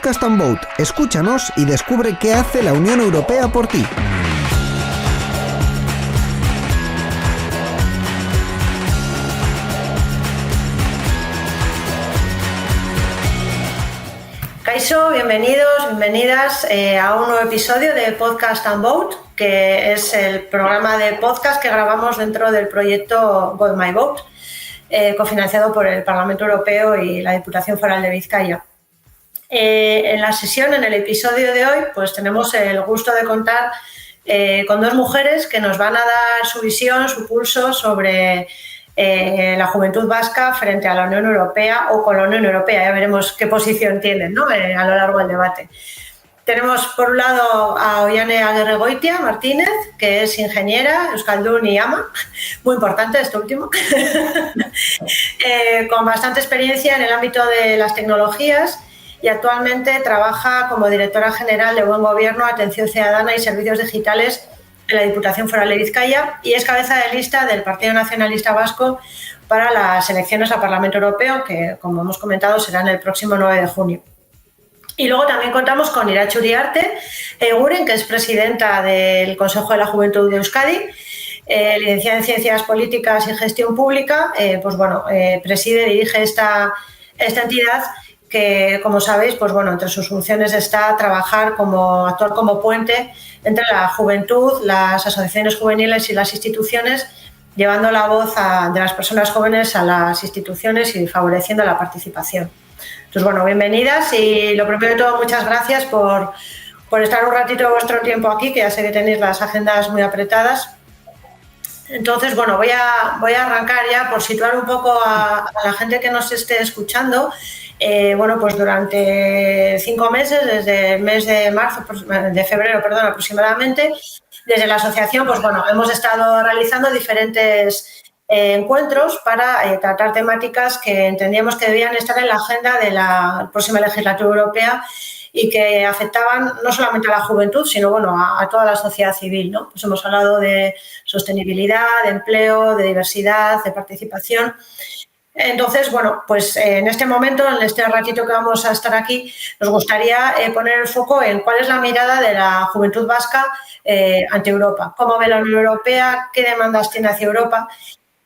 Podcast and Vote. Escúchanos y descubre qué hace la Unión Europea por ti. Kaixo, bienvenidos, bienvenidas a un nuevo episodio de Podcast and Vote, que es el programa de podcast que grabamos dentro del proyecto Vote My Vote, cofinanciado por el Parlamento Europeo y la Diputación Foral de Vizcaya. En la sesión, en el episodio de hoy, pues tenemos el gusto de contar con dos mujeres que nos van a dar su visión, su pulso sobre la juventud vasca frente a la Unión Europea o con la Unión Europea. Ya veremos qué posición tienen, ¿no? A lo largo del debate. Tenemos por un lado a Oihane Agirregoitia Martínez, que es ingeniera, euskaldun y ama, muy importante esto último, con bastante experiencia en el ámbito de las tecnologías y actualmente trabaja como directora general de Buen Gobierno, Atención Ciudadana y Servicios Digitales en la Diputación Foral de Vizcaya y es cabeza de lista del Partido Nacionalista Vasco para las elecciones al Parlamento Europeo, que, como hemos comentado, serán el próximo 9 de junio. Y luego también contamos con Iratxe Uriarte Eguren, que es presidenta del Consejo de la Juventud de Euskadi, licenciada en Ciencias Políticas y Gestión Pública, preside y dirige esta entidad que, como sabéis, pues bueno, entre sus funciones está actuar como puente entre la juventud, las asociaciones juveniles y las instituciones, llevando la voz de las personas jóvenes a las instituciones y favoreciendo la participación. Entonces, bueno, bienvenidas y lo primero de todo, muchas gracias por estar un ratito de vuestro tiempo aquí, que ya sé que tenéis las agendas muy apretadas. Entonces, bueno, voy a arrancar ya por situar un poco a la gente que nos esté escuchando. Pues durante 5 meses, desde el mes de febrero aproximadamente, desde la asociación, pues bueno, hemos estado realizando diferentes encuentros para tratar temáticas que entendíamos que debían estar en la agenda de la próxima legislatura europea y que afectaban no solamente a la juventud, sino bueno, a toda la sociedad civil, ¿no? Pues hemos hablado de sostenibilidad, de empleo, de diversidad, de participación. Entonces, bueno, pues en este momento, en este ratito que vamos a estar aquí, nos gustaría poner el foco en cuál es la mirada de la juventud vasca ante Europa. ¿Cómo ve la Unión Europea? ¿Qué demandas tiene hacia Europa?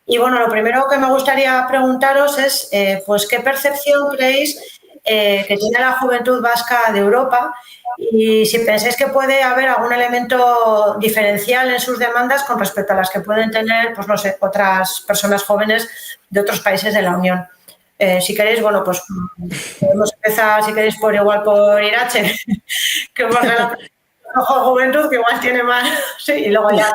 Y bueno, lo primero que me gustaría preguntaros es, pues, ¿qué percepción creéis que tiene la juventud vasca de Europa? Y si pensáis que puede haber algún elemento diferencial en sus demandas con respecto a las que pueden tener, pues no sé, otras personas jóvenes de otros países de la Unión. Si queréis, bueno, pues podemos empezar, si queréis, por Iratxe, que por la juventud, que igual tiene más, sí, y luego ya.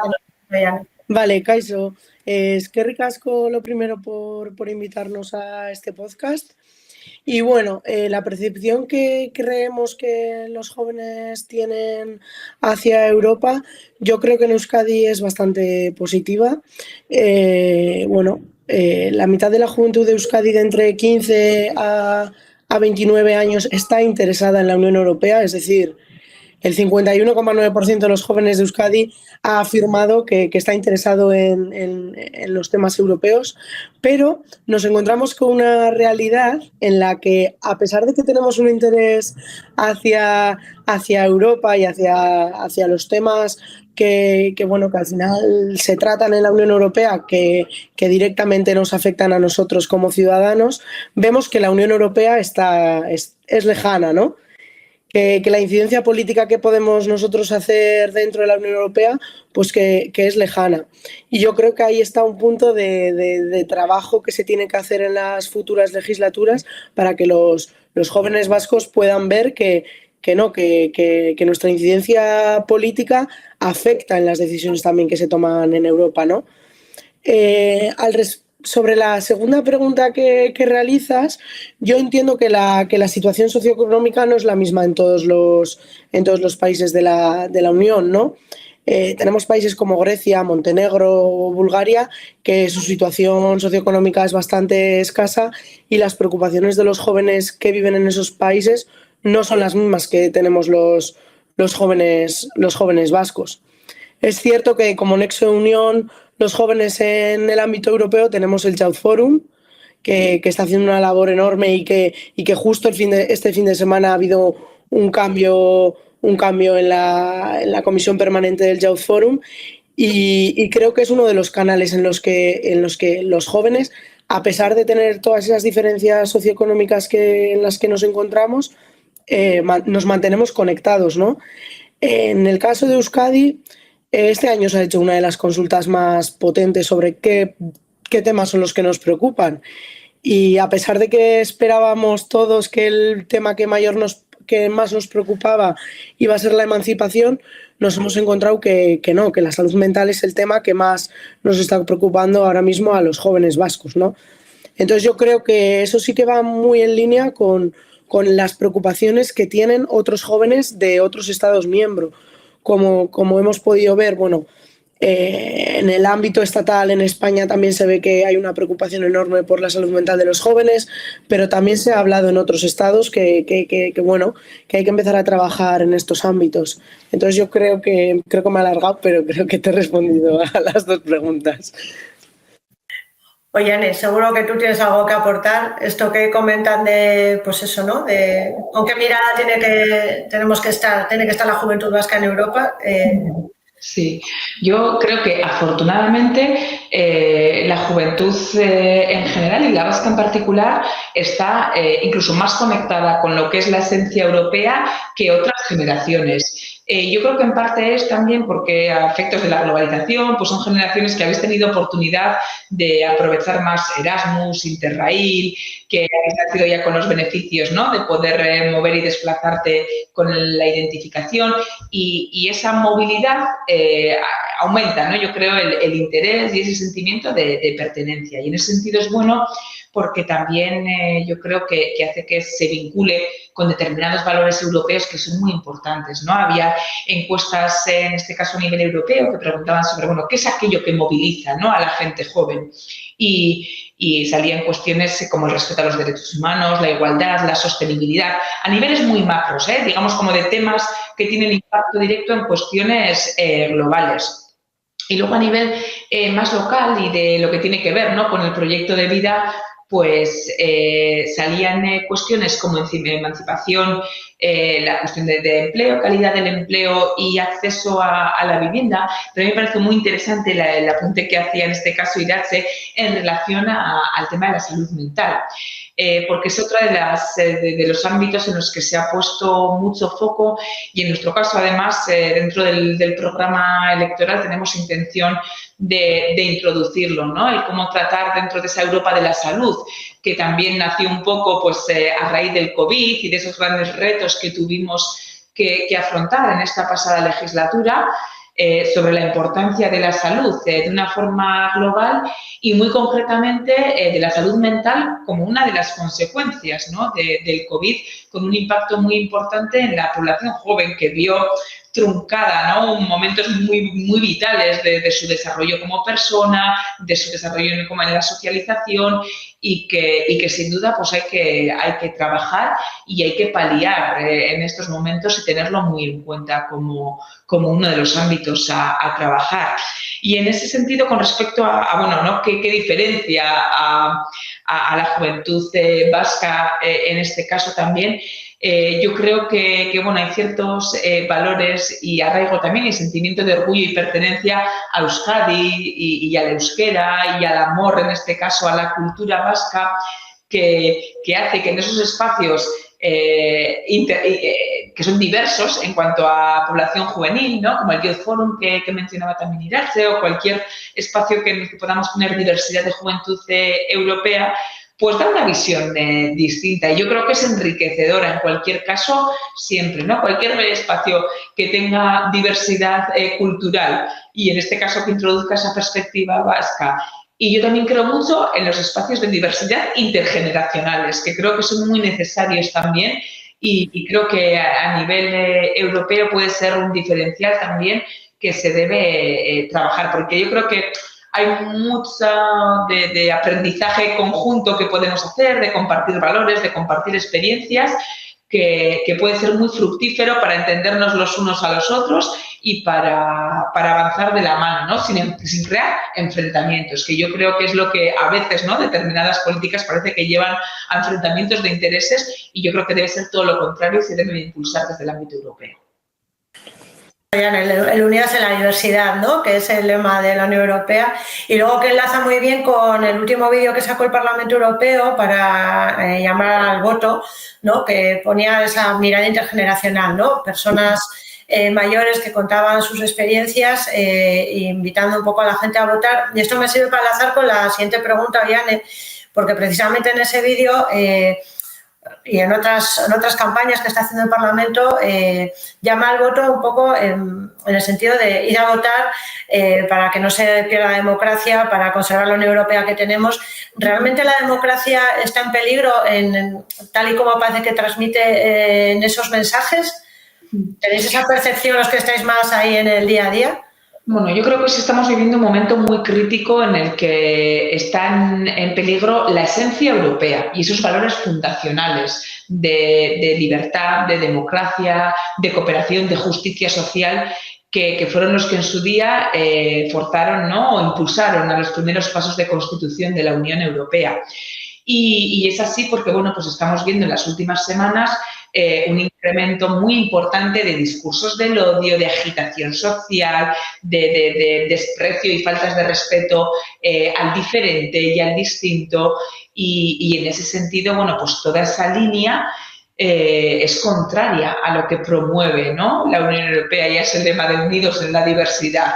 Vale, Kaixo, eskerrik asko lo primero por invitarnos a este podcast. Y bueno, la percepción que creemos que los jóvenes tienen hacia Europa, yo creo que en Euskadi es bastante positiva. La mitad de la juventud de Euskadi de entre 15 a 29 años está interesada en la Unión Europea, es decir, el 51,9% de los jóvenes de Euskadi ha afirmado que está interesado en los temas europeos, pero nos encontramos con una realidad en la que, a pesar de que tenemos un interés hacia Europa y hacia los temas que al final se tratan en la Unión Europea, que directamente nos afectan a nosotros como ciudadanos, vemos que la Unión Europea es lejana, ¿no? Que la incidencia política que podemos nosotros hacer dentro de la Unión Europea, pues que es lejana. Y yo creo que ahí está un punto de trabajo que se tiene que hacer en las futuras legislaturas para que los jóvenes vascos puedan ver que nuestra incidencia política afecta en las decisiones también que se toman en Europa, ¿no? Sobre la segunda pregunta que realizas, yo entiendo que la situación socioeconómica no es la misma en todos los países de la Unión, ¿no? Tenemos países como Grecia, Montenegro o Bulgaria que su situación socioeconómica es bastante escasa y las preocupaciones de los jóvenes que viven en esos países no son las mismas que tenemos los jóvenes vascos. Es cierto que como nexo de unión los jóvenes en el ámbito europeo tenemos el Youth Forum, que está haciendo una labor enorme y que justo este fin de semana ha habido un cambio en la comisión permanente del Youth Forum y creo que es uno de los canales en los que los jóvenes, a pesar de tener todas esas diferencias socioeconómicas en las que nos encontramos, nos mantenemos conectados, ¿no? En el caso de Euskadi, este año se ha hecho una de las consultas más potentes sobre qué temas son los que nos preocupan. Y a pesar de que esperábamos todos que el tema que más nos preocupaba iba a ser la emancipación, nos hemos encontrado que no, que la salud mental es el tema que más nos está preocupando ahora mismo a los jóvenes vascos, ¿no? Entonces yo creo que eso sí que va muy en línea con las preocupaciones que tienen otros jóvenes de otros Estados miembros. Como hemos podido ver, bueno, en el ámbito estatal en España también se ve que hay una preocupación enorme por la salud mental de los jóvenes, pero también se ha hablado en otros estados que hay que empezar a trabajar en estos ámbitos. Entonces yo creo que me he alargado, pero creo que te he respondido a las dos preguntas. Oye, Ane, seguro que tú tienes algo que aportar. Esto que comentan de, pues eso, ¿no? De con qué mirada tiene que estar la juventud vasca en Europa. Sí, yo creo que afortunadamente la juventud en general y la vasca en particular está incluso más conectada con lo que es la esencia europea que otras generaciones. Yo creo que en parte es también porque a efectos de la globalización, pues son generaciones que habéis tenido oportunidad de aprovechar más Erasmus, Interrail, que habéis nacido ya con los beneficios, ¿no? De poder mover y desplazarte con la identificación y esa movilidad aumenta, ¿no? Yo creo el interés y ese sentimiento de pertenencia. Y en ese sentido es bueno porque también yo creo que hace que se vincule con determinados valores europeos que son muy importantes, ¿no? Había encuestas, en este caso a nivel europeo, que preguntaban sobre, bueno, ¿qué es aquello que moviliza, ¿no? A la gente joven? Y salían cuestiones como el respeto a los derechos humanos, la igualdad, la sostenibilidad, a niveles muy macros, digamos como de temas que tienen impacto directo en cuestiones globales. Y luego a nivel más local y de lo que tiene que ver, ¿no? Con el proyecto de vida, pues salían cuestiones como emancipación, la cuestión de empleo, calidad del empleo y acceso a la vivienda. Pero a mí me parece muy interesante el apunte que hacía en este caso Iratxe en relación al tema de la salud mental. Porque es otro de los ámbitos en los que se ha puesto mucho foco y en nuestro caso, además, dentro del programa electoral tenemos intención de introducirlo, ¿no? El cómo tratar dentro de esa Europa de la salud, que también nació un poco pues, a raíz del COVID y de esos grandes retos que tuvimos que afrontar en esta pasada legislatura, sobre la importancia de la salud de una forma global y muy concretamente de la salud mental como una de las consecuencias, ¿no? del COVID, con un impacto muy importante en la población joven que vio truncada, ¿no? Momentos muy, muy vitales de su desarrollo como persona, de su desarrollo como en la socialización y que sin duda pues hay que trabajar y hay que paliar en estos momentos y tenerlo muy en cuenta como uno de los ámbitos a trabajar. Y en ese sentido, con respecto a bueno, ¿no? ¿Qué diferencia a la juventud vasca en este caso también? Yo creo que bueno, hay ciertos valores y arraigo también y sentimiento de orgullo y pertenencia a Euskadi y al euskera y al amor, en este caso, a la cultura vasca, que hace que en esos espacios que son diversos en cuanto a población juvenil, ¿no? Como el Youth Forum que mencionaba también Iratxe, o cualquier espacio en el que podamos tener diversidad de juventud europea, pues da una visión distinta y yo creo que es enriquecedora en cualquier caso siempre, ¿no? Cualquier espacio que tenga diversidad cultural y en este caso que introduzca esa perspectiva vasca. Y yo también creo mucho en los espacios de diversidad intergeneracionales, que creo que son muy necesarios también y creo que a nivel europeo puede ser un diferencial también que se debe trabajar, porque yo creo que hay mucho de aprendizaje conjunto que podemos hacer, de compartir valores, de compartir experiencias, que puede ser muy fructífero para entendernos los unos a los otros y para avanzar de la mano, ¿no? Sin crear enfrentamientos, que yo creo que es lo que a veces, ¿no?, determinadas políticas parece que llevan a enfrentamientos de intereses, y yo creo que debe ser todo lo contrario y se debe impulsar desde el ámbito europeo. El unirse en la diversidad, ¿no?, que es el lema de la Unión Europea, y luego que enlaza muy bien con el último vídeo que sacó el Parlamento Europeo para llamar al voto, ¿no?, que ponía esa mirada intergeneracional, ¿no?, personas mayores que contaban sus experiencias, invitando un poco a la gente a votar. Y esto me sirve para enlazar con la siguiente pregunta, Viane, porque precisamente en ese vídeo y en otras campañas que está haciendo el Parlamento, llama al voto un poco en el sentido de ir a votar para que no se pierda la democracia, para conservar la Unión Europea que tenemos. ¿Realmente la democracia está en peligro, tal y como parece que transmite en esos mensajes? ¿Tenéis esa percepción los que estáis más ahí en el día a día? Bueno, yo creo que sí estamos viviendo un momento muy crítico en el que están en peligro la esencia europea y esos valores fundacionales de libertad, de democracia, de cooperación, de justicia social, que fueron los que en su día forzaron, ¿no?, o impulsaron a los primeros pasos de constitución de la Unión Europea. Y es así porque, bueno, pues estamos viendo en las últimas semanas un incremento muy importante de discursos del odio, de agitación social, de desprecio y faltas de respeto al diferente y al distinto. Y en ese sentido, bueno, pues toda esa línea es contraria a lo que promueve, ¿no?, la Unión Europea, y es el lema de unidos en la diversidad.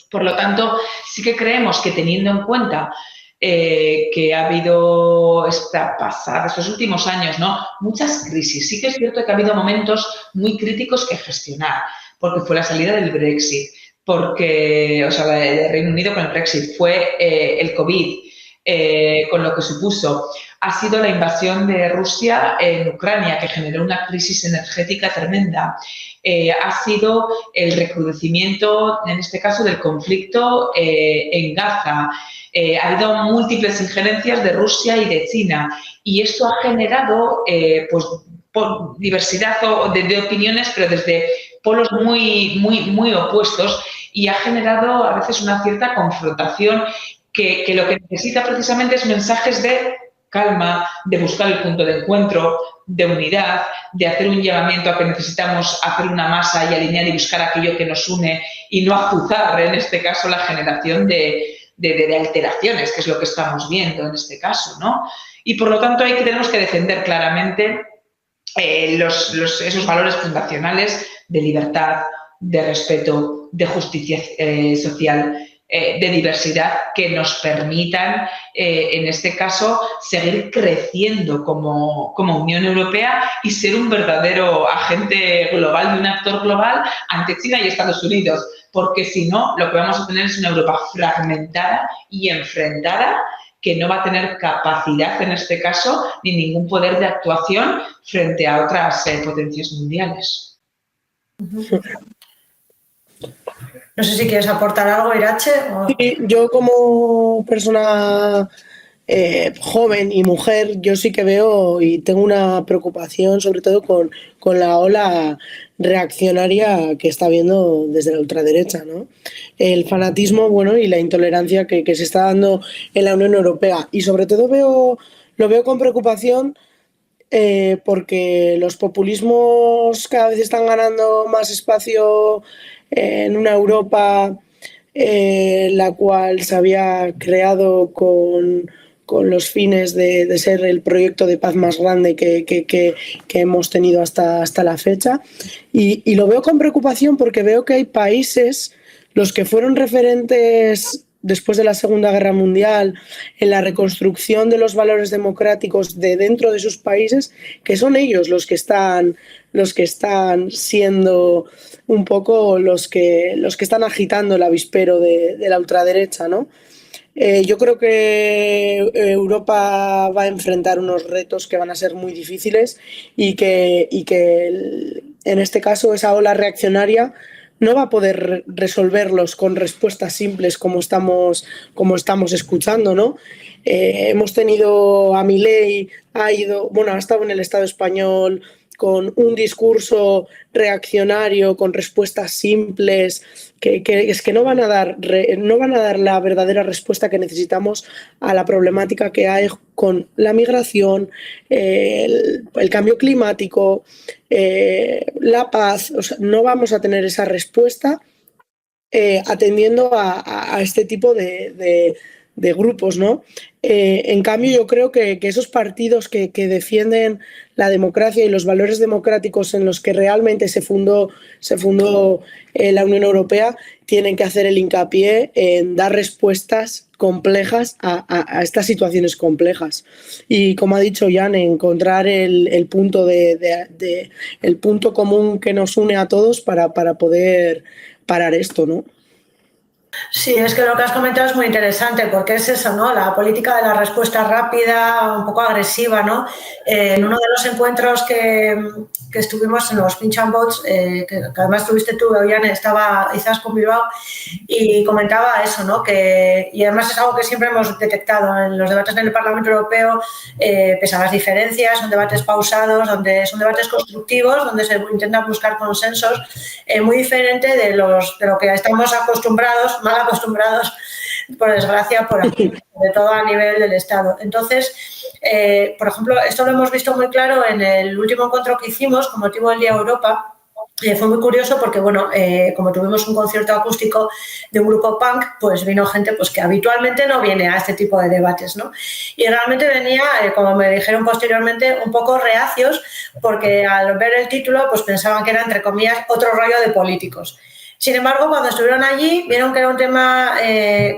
Por lo tanto, sí que creemos que, teniendo en cuenta que ha habido estos últimos años, ¿no?, muchas crisis. Sí que es cierto que ha habido momentos muy críticos que gestionar, porque fue la salida del Brexit, del Reino Unido con el Brexit, fue el COVID, con lo que supuso. Ha sido la invasión de Rusia en Ucrania, que generó una crisis energética tremenda. Ha sido el recrudecimiento, en este caso, del conflicto en Gaza. Ha habido múltiples injerencias de Rusia y de China, y esto ha generado diversidad de opiniones, pero desde polos muy opuestos, y ha generado a veces una cierta confrontación que lo que necesita precisamente es mensajes de calma, de buscar el punto de encuentro, de unidad, de hacer un llamamiento a que necesitamos hacer una masa y alinear y buscar aquello que nos une, y no azuzar, en este caso, la generación de alteraciones, que es lo que estamos viendo en este caso, ¿no? Y por lo tanto tenemos que defender claramente esos valores fundacionales de libertad, de respeto, de justicia social, de diversidad, que nos permitan, en este caso, seguir creciendo como Unión Europea y ser un verdadero agente global y un actor global ante China y Estados Unidos. Porque si no, lo que vamos a tener es una Europa fragmentada y enfrentada, que no va a tener capacidad, en este caso, ni ningún poder de actuación frente a otras potencias mundiales. No sé si quieres aportar algo, Irache. Sí, yo como persona joven y mujer, yo sí que veo y tengo una preocupación sobre todo con la ola reaccionaria que está habiendo desde la ultraderecha, ¿no? El fanatismo, bueno, y la intolerancia que se está dando en la Unión Europea. Y sobre todo lo veo con preocupación porque los populismos cada vez están ganando más espacio en una Europa la cual se había creado con los fines de ser el proyecto de paz más grande que hemos tenido hasta la fecha. Y lo veo con preocupación porque veo que hay países, los que fueron referentes después de la Segunda Guerra Mundial en la reconstrucción de los valores democráticos de dentro de sus países, que son ellos los que están siendo un poco los que están agitando el avispero de la ultraderecha, ¿no? Yo creo que Europa va a enfrentar unos retos que van a ser muy difíciles y que en este caso esa ola reaccionaria no va a poder resolverlos con respuestas simples como estamos escuchando, ¿no? Hemos tenido a Milei, ha estado en el Estado español con un discurso reaccionario, con respuestas simples, que es que no van a dar la verdadera respuesta que necesitamos a la problemática que hay con la migración, el cambio climático, la paz. O sea, no vamos a tener esa respuesta atendiendo a este tipo de grupos, ¿no? En cambio, yo creo que esos partidos que defienden la democracia y los valores democráticos en los que realmente se fundó la Unión Europea tienen que hacer el hincapié en dar respuestas complejas a estas situaciones complejas. Y como ha dicho Jan, encontrar el punto el punto común que nos une a todos para poder parar esto, ¿no? Sí, es que lo que has comentado es muy interesante porque es eso, ¿no? La política de la respuesta rápida, un poco agresiva, ¿no? En uno de los encuentros que estuvimos en los Pinch and Votes, que además tuviste tú, Jan, estaba Izaskun Bilbao y comentaba eso, ¿no? Y además es algo que siempre hemos detectado en los debates en el Parlamento Europeo, pese a las diferencias, son debates pausados, son debates constructivos, donde se intentan buscar consensos, muy diferente de lo que estamos mal acostumbrados, por desgracia, por aquí, de todo a nivel del Estado. Entonces, por ejemplo, esto lo hemos visto muy claro en el último encuentro que hicimos con motivo del Día Europa. Fue muy curioso porque, bueno, como tuvimos un concierto acústico de un grupo punk, pues vino gente pues que habitualmente no viene a este tipo de debates, ¿no? Y realmente venía, como me dijeron posteriormente, un poco reacios porque al ver el título pues pensaban que era, entre comillas, otro rollo de políticos. Sin embargo, cuando estuvieron allí, vieron que era un tema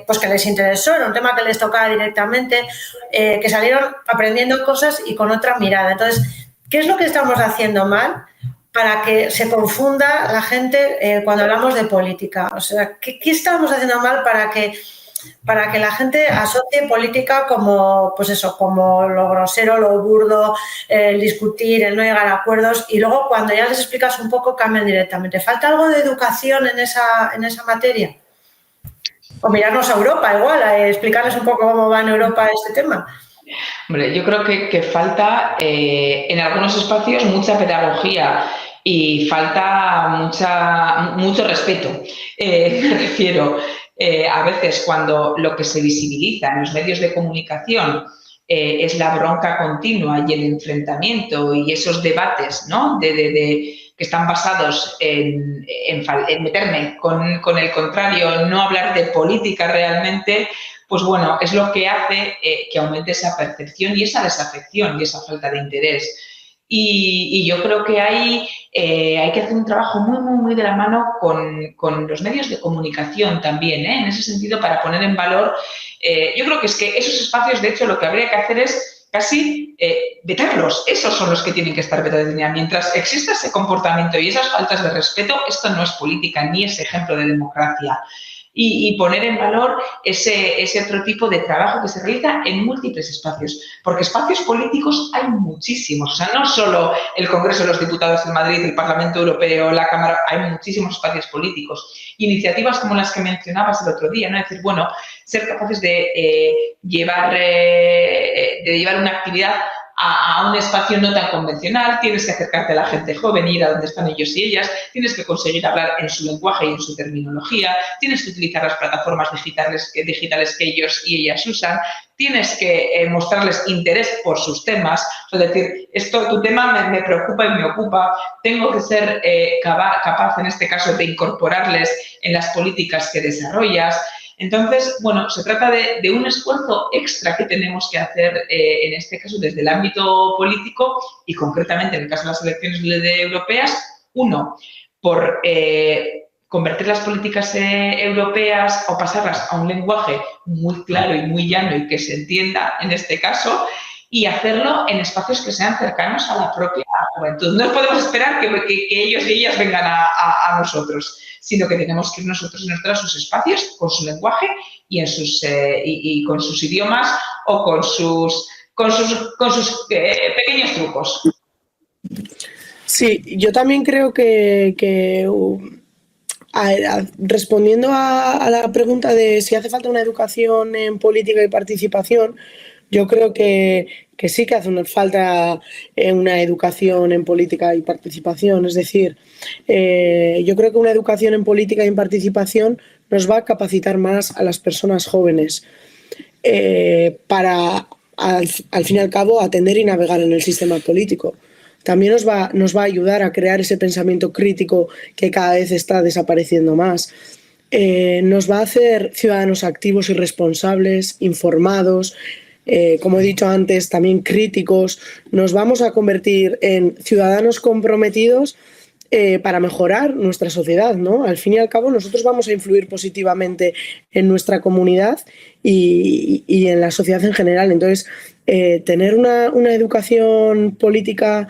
pues que les interesó, era un tema que les tocaba directamente, que salieron aprendiendo cosas y con otra mirada. Entonces, ¿qué es lo que estamos haciendo mal para que se confunda la gente cuando hablamos de política? O sea, ¿qué estamos haciendo mal para que la gente asocie política como, pues eso, como lo grosero, lo burdo, el discutir, el no llegar a acuerdos, y luego cuando ya les explicas un poco cambian directamente? ¿Falta algo de educación en esa materia? O mirarnos a Europa igual, explicarles un poco cómo va en Europa este tema. Hombre, yo creo que falta en algunos espacios mucha pedagogía y falta mucho respeto. Me refiero, a veces cuando lo que se visibiliza en los medios de comunicación es la bronca continua y el enfrentamiento y esos debates, ¿no? que están basados en meterme con el contrario, no hablar de política realmente, pues bueno, es lo que hace que aumente esa percepción y esa desafección y esa falta de interés. Y yo creo que hay que hacer un trabajo muy, muy, muy de la mano con los medios de comunicación también, en ese sentido, para poner en valor. Yo creo que es que esos espacios, de hecho, lo que habría que hacer es casi vetarlos. Esos son los que tienen que estar vetados. Mientras exista ese comportamiento y esas faltas de respeto, esto no es política ni es ejemplo de democracia. Y poner en valor ese otro tipo de trabajo que se realiza en múltiples espacios, porque espacios políticos hay muchísimos, o sea, no solo el Congreso de los Diputados en Madrid, el Parlamento Europeo, la Cámara, hay muchísimos espacios políticos. Iniciativas como las que mencionabas el otro día, ¿no? Es decir, bueno, ser capaces de llevar una actividad a un espacio no tan convencional, tienes que acercarte a la gente joven, ir a donde están ellos y ellas, tienes que conseguir hablar en su lenguaje y en su terminología, tienes que utilizar las plataformas digitales que ellos y ellas usan, tienes que mostrarles interés por sus temas, es decir, tu tema me preocupa y me ocupa, tengo que ser capaz en este caso de incorporarles en las políticas que desarrollas. Entonces, bueno, se trata de un esfuerzo extra que tenemos que hacer, en este caso, desde el ámbito político y concretamente en el caso de las elecciones europeas. Uno, por convertir las políticas europeas o pasarlas a un lenguaje muy claro y muy llano y que se entienda en este caso, y hacerlo en espacios que sean cercanos a la propia juventud. No podemos esperar que ellos y ellas vengan a nosotros, sino que tenemos que ir nosotros y nosotras a sus espacios con su lenguaje y con sus idiomas o con sus pequeños trucos. Sí, yo también creo que respondiendo a la pregunta de si hace falta una educación en política y participación, yo creo que que sí que hace falta una educación en política y participación. Es decir, yo creo que una educación en política y en participación nos va a capacitar más a las personas jóvenes para, al fin y al cabo, atender y navegar en el sistema político. También nos va a ayudar a crear ese pensamiento crítico que cada vez está desapareciendo más. Nos va a hacer ciudadanos activos y responsables, informados, como he dicho antes, también críticos. Nos vamos a convertir en ciudadanos comprometidos para mejorar nuestra sociedad, ¿no? Al fin y al cabo, nosotros vamos a influir positivamente en nuestra comunidad y en la sociedad en general. Entonces, tener una educación política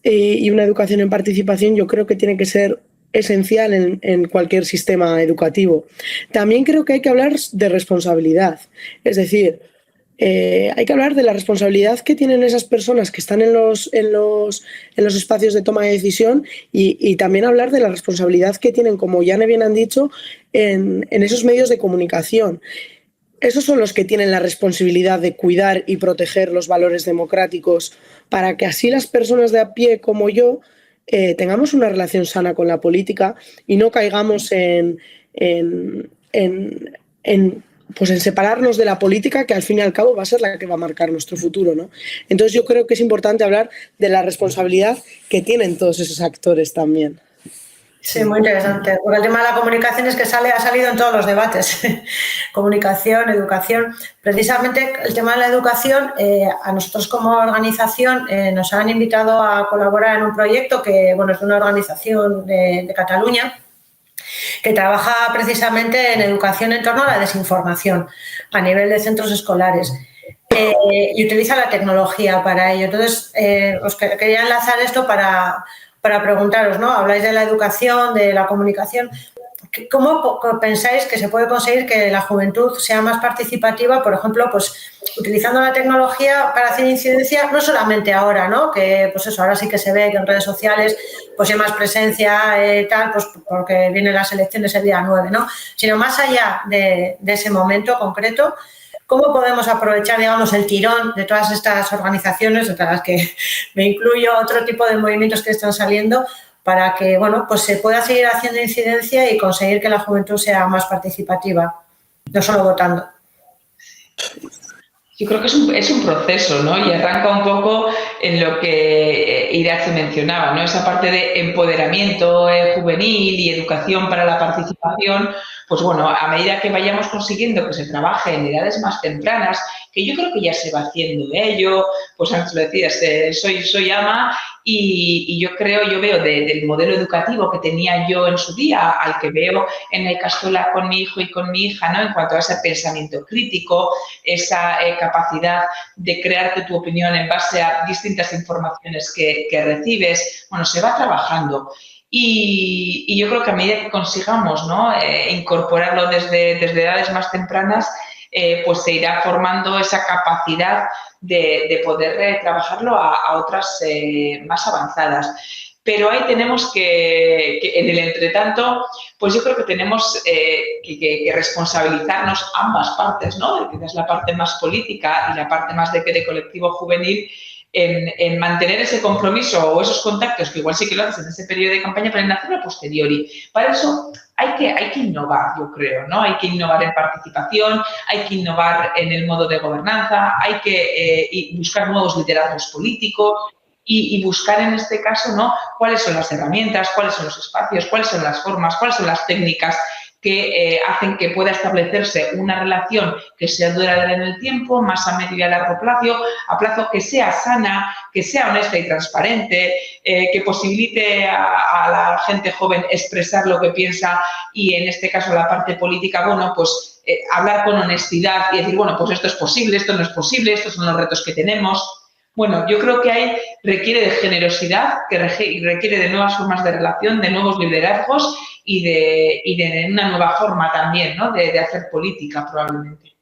y una educación en participación, yo creo que tiene que ser esencial en cualquier sistema educativo. También creo que hay que hablar de responsabilidad. Es decir, hay que hablar de la responsabilidad que tienen esas personas que están en los espacios de toma de decisión y también hablar de la responsabilidad que tienen, como ya bien han dicho, en esos medios de comunicación. Esos son los que tienen la responsabilidad de cuidar y proteger los valores democráticos para que así las personas de a pie como yo tengamos una relación sana con la política y no caigamos pues en separarnos de la política, que al fin y al cabo va a ser la que va a marcar nuestro futuro, ¿no? Entonces yo creo que es importante hablar de la responsabilidad que tienen todos esos actores también. Sí, muy interesante. Porque el tema de la comunicación es que ha salido en todos los debates. Comunicación, educación. Precisamente el tema de la educación, a nosotros como organización nos han invitado a colaborar en un proyecto que, bueno, es de una organización de Cataluña, que trabaja precisamente en educación en torno a la desinformación a nivel de centros escolares. Y utiliza la tecnología para ello. Entonces, os quería enlazar esto para preguntaros, ¿no? Habláis de la educación, de la comunicación. ¿Cómo pensáis que se puede conseguir que la juventud sea más participativa, por ejemplo, pues utilizando la tecnología para hacer incidencia, no solamente ahora, ¿no? Que pues eso, ahora sí que se ve que en redes sociales pues hay más presencia tal, pues porque vienen las elecciones el día 9, ¿no? Sino más allá de ese momento concreto, ¿cómo podemos aprovechar, digamos, el tirón de todas estas organizaciones, entre las que me incluyo, otro tipo de movimientos que están saliendo, para que, bueno, pues se pueda seguir haciendo incidencia y conseguir que la juventud sea más participativa, no solo votando? Yo creo que es un proceso, ¿no? Y arranca un poco en lo que Irache mencionaba, ¿no? Esa parte de empoderamiento juvenil y educación para la participación. Pues bueno, a medida que vayamos consiguiendo que se trabaje en edades más tempranas, que yo creo que ya se va haciendo ello, pues antes lo decías, soy ama y yo veo del modelo educativo que tenía yo en su día al que veo en la Ikastola con mi hijo y con mi hija, ¿no? En cuanto a ese pensamiento crítico, esa capacidad de crearte tu opinión en base a distintas informaciones que recibes, bueno, se va trabajando. Y yo creo que a medida que consigamos, ¿no? Incorporarlo desde edades más tempranas, pues se irá formando esa capacidad de poder trabajarlo a otras más avanzadas. Pero ahí tenemos que en el entretanto, pues yo creo que tenemos que responsabilizarnos ambas partes, ¿no? Quizás la parte más política y la parte más de colectivo juvenil, en mantener ese compromiso o esos contactos, que igual sí que lo haces en ese periodo de campaña, pero en hacerlo a posteriori. Para eso hay que innovar, yo creo, ¿no? Hay que innovar en participación, hay que innovar en el modo de gobernanza, hay que buscar nuevos liderazgos políticos y buscar en este caso, ¿no? Cuáles son las herramientas, cuáles son los espacios, cuáles son las formas, cuáles son las técnicas que hacen que pueda establecerse una relación que sea duradera en el tiempo, más a medio y a largo plazo, que sea sana, que sea honesta y transparente, que posibilite a la gente joven expresar lo que piensa y, en este caso, la parte política, bueno, pues hablar con honestidad y decir, bueno, pues esto es posible, esto no es posible, estos son los retos que tenemos. Bueno, yo creo que ahí requiere de generosidad, que requiere de nuevas formas de relación, de nuevos liderazgos y de una nueva forma también, ¿no? de hacer política, probablemente.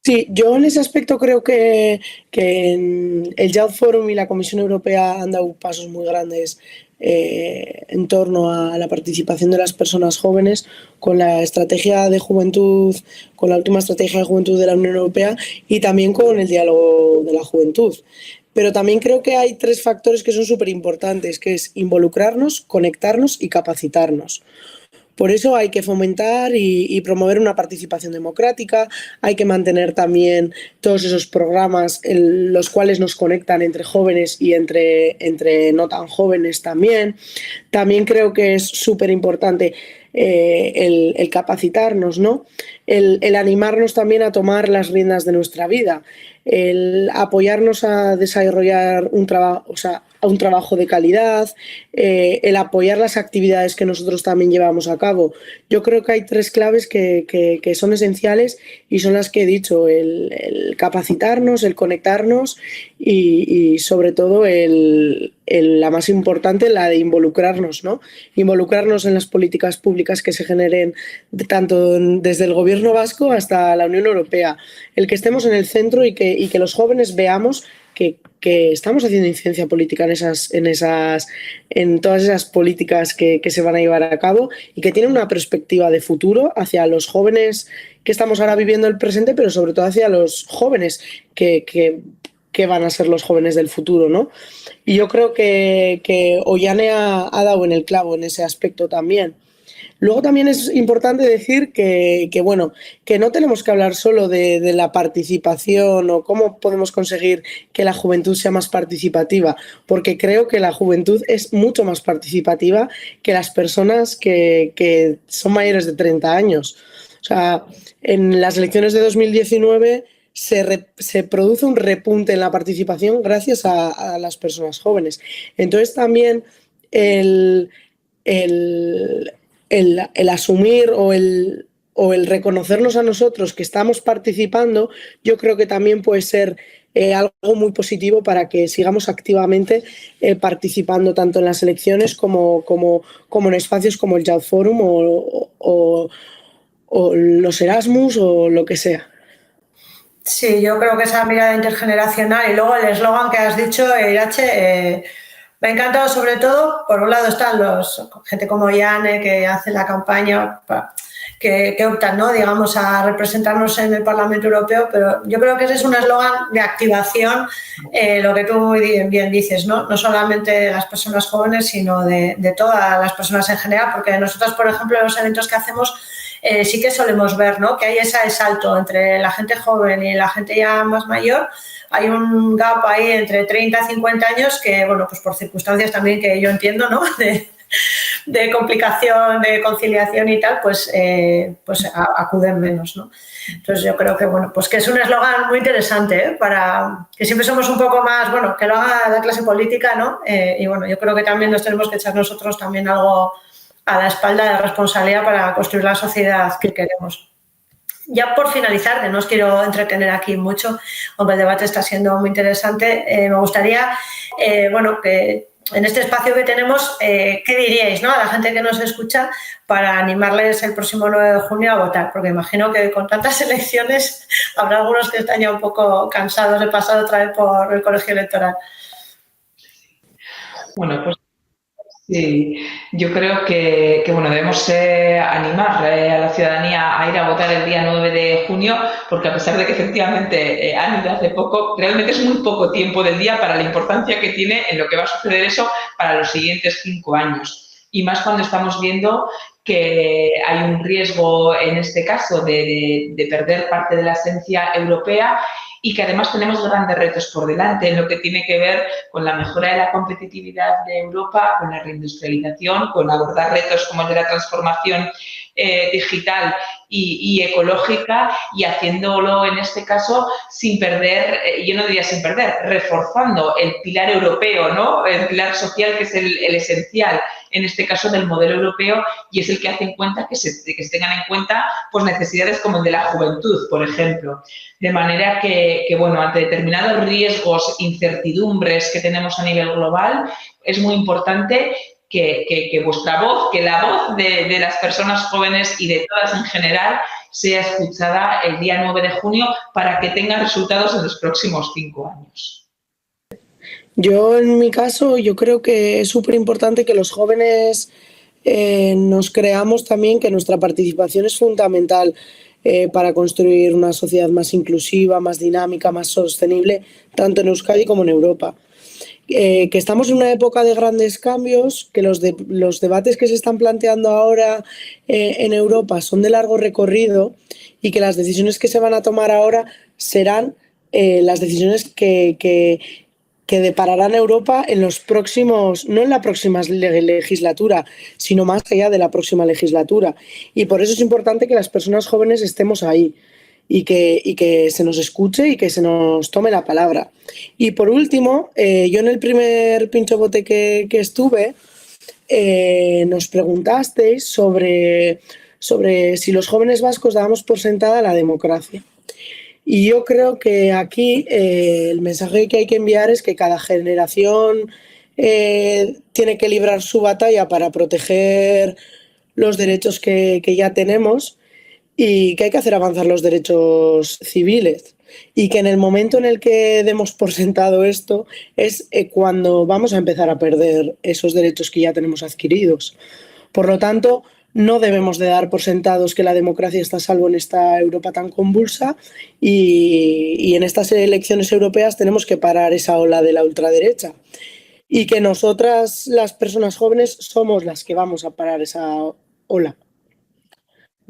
Sí, yo en ese aspecto creo que en el Youth Forum y la Comisión Europea han dado pasos muy grandes en torno a la participación de las personas jóvenes con la estrategia de juventud, con la última estrategia de juventud de la Unión Europea y también con el diálogo de la juventud. Pero también creo que hay 3 factores que son súper importantes, que es involucrarnos, conectarnos y capacitarnos. Por eso hay que fomentar y promover una participación democrática, hay que mantener también todos esos programas en los cuales nos conectan entre jóvenes y entre no tan jóvenes también. También creo que es súper importante el capacitarnos, ¿no? El animarnos también a tomar las riendas de nuestra vida, el apoyarnos a desarrollar un trabajo, o sea, a un trabajo de calidad, el apoyar las actividades que nosotros también llevamos a cabo. Yo creo que hay 3 claves que son esenciales y son las que he dicho, el capacitarnos, el conectarnos y sobre todo la más importante, la de involucrarnos, ¿no? Involucrarnos en las políticas públicas que se generen tanto desde el gobierno vasco hasta la Unión Europea. El que estemos en el centro y que los jóvenes veamos que estamos haciendo incidencia política en todas esas políticas que se van a llevar a cabo y que tienen una perspectiva de futuro hacia los jóvenes que estamos ahora viviendo el presente, pero sobre todo hacia los jóvenes que van a ser los jóvenes del futuro, ¿no? Y yo creo que Ollane ha dado en el clavo en ese aspecto también. Luego también es importante decir que no tenemos que hablar solo de la participación o cómo podemos conseguir que la juventud sea más participativa, porque creo que la juventud es mucho más participativa que las personas que son mayores de 30 años. O sea, en las elecciones de 2019 se produce un repunte en la participación gracias a las personas jóvenes. Entonces también el asumir o el reconocernos a nosotros que estamos participando, yo creo que también puede ser algo muy positivo para que sigamos activamente participando tanto en las elecciones como en espacios como el Youth Forum o los Erasmus o lo que sea. Sí, yo creo que esa mirada intergeneracional y luego el eslogan que has dicho, Irache, me ha encantado sobre todo, por un lado están gente como Yane que hace la campaña, que optan, ¿no?, digamos, a representarnos en el Parlamento Europeo, pero yo creo que ese es un eslogan de activación, lo que tú bien dices, ¿no? No solamente de las personas jóvenes, sino de todas las personas en general, porque nosotros, por ejemplo, en los eventos que hacemos, sí que solemos ver, ¿no?, que hay ese salto entre la gente joven y la gente ya más mayor. Hay un gap ahí entre 30 y 50 años que, bueno, pues por circunstancias también que yo entiendo, ¿no?, de complicación, de conciliación y tal, pues acuden menos, ¿no? Entonces yo creo que, bueno, pues que es un eslogan muy interesante, para que siempre somos un poco más, bueno, que lo haga la clase política, ¿no? Y bueno, yo creo que también nos tenemos que echar nosotros también algo a la espalda de responsabilidad para construir la sociedad que queremos. Ya por finalizar, que no os quiero entretener aquí mucho, aunque el debate está siendo muy interesante, me gustaría, que en este espacio que tenemos, ¿qué diríais, ¿no?, a la gente que nos escucha para animarles el próximo 9 de junio a votar? Porque imagino que con tantas elecciones habrá algunos que están ya un poco cansados de pasar otra vez por el colegio electoral. Bueno, pues sí, yo creo que debemos animar a la ciudadanía a ir a votar el día 9 de junio, porque a pesar de que efectivamente han ido hace poco, realmente es muy poco tiempo del día para la importancia que tiene en lo que va a suceder eso para los siguientes 5 años. Y más cuando estamos viendo que hay un riesgo en este caso de perder parte de la esencia europea y que además tenemos grandes retos por delante en lo que tiene que ver con la mejora de la competitividad de Europa, con la reindustrialización, con abordar retos como el de la transformación digital y ecológica, y haciéndolo en este caso sin perder, yo no diría sin perder, reforzando el pilar europeo, ¿no?, el pilar social, que es el esencial en este caso del modelo europeo, y es el que hace en cuenta que se tengan en cuenta pues necesidades como el de la juventud, por ejemplo. De manera que ante determinados riesgos, incertidumbres que tenemos a nivel global, es muy importante que vuestra voz, que la voz de las personas jóvenes y de todas en general sea escuchada el día 9 de junio para que tenga resultados en los próximos 5 años. Yo, en mi caso, yo creo que es súper importante que los jóvenes nos creamos también que nuestra participación es fundamental para construir una sociedad más inclusiva, más dinámica, más sostenible, tanto en Euskadi como en Europa. Que estamos en una época de grandes cambios, que los debates que se están planteando ahora en Europa son de largo recorrido y que las decisiones que se van a tomar ahora serán las decisiones que depararán Europa en los próximos, no en la próxima legislatura, sino más allá de la próxima legislatura. Y por eso es importante que las personas jóvenes estemos ahí y que se nos escuche y que se nos tome la palabra. Y por último, yo en el primer Pincho Bote que estuve, nos preguntasteis sobre si los jóvenes vascos dábamos por sentada la democracia. Y yo creo que aquí el mensaje que hay que enviar es que cada generación tiene que librar su batalla para proteger los derechos que ya tenemos y que hay que hacer avanzar los derechos civiles. Y que en el momento en el que demos por sentado esto es cuando vamos a empezar a perder esos derechos que ya tenemos adquiridos. Por lo tanto, no debemos de dar por sentados que la democracia está a salvo en esta Europa tan convulsa y en estas elecciones europeas tenemos que parar esa ola de la ultraderecha y que nosotras, las personas jóvenes, somos las que vamos a parar esa ola.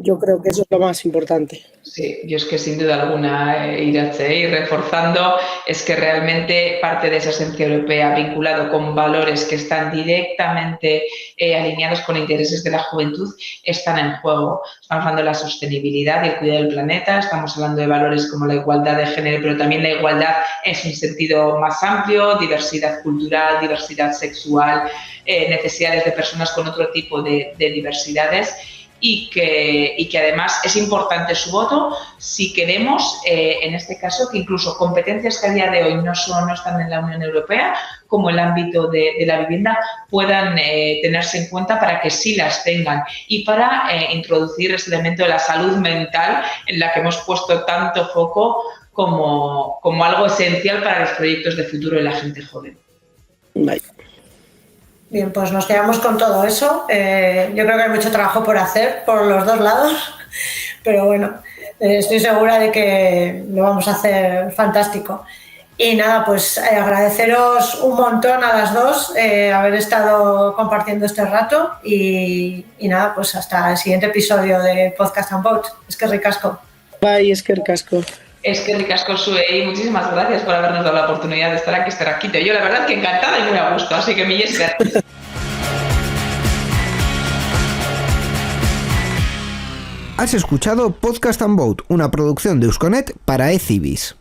Yo creo que eso es lo más importante. Sí, yo es que sin duda alguna, Iratxe, y reforzando, es que realmente parte de esa esencia europea vinculado con valores que están directamente alineados con intereses de la juventud están en juego. Estamos hablando de la sostenibilidad y el cuidado del planeta, estamos hablando de valores como la igualdad de género, pero también la igualdad en un sentido más amplio, diversidad cultural, diversidad sexual, necesidades de personas con otro tipo de diversidades. Y que además es importante su voto si queremos, en este caso, que incluso competencias que a día de hoy no están en la Unión Europea, como el ámbito de la vivienda, puedan tenerse en cuenta para que sí las tengan y para introducir ese elemento de la salud mental en la que hemos puesto tanto foco como algo esencial para los proyectos de futuro de la gente joven. Bye. Bien, pues nos quedamos con todo eso. Yo creo que hay mucho trabajo por hacer por los dos lados, pero bueno, estoy segura de que lo vamos a hacer fantástico. Y nada, pues agradeceros un montón a las dos haber estado compartiendo este rato y nada, pues hasta el siguiente episodio de Podcast and Vote. Es que ricasco. Bye, es que ricasco. Es que ricasco, Sue, y muchísimas gracias por habernos dado la oportunidad de estar aquí, Yo la verdad que encantada y muy a gusto, así que mi Esker. Has escuchado Podcast and Vote, una producción de Euskonet para eCivis.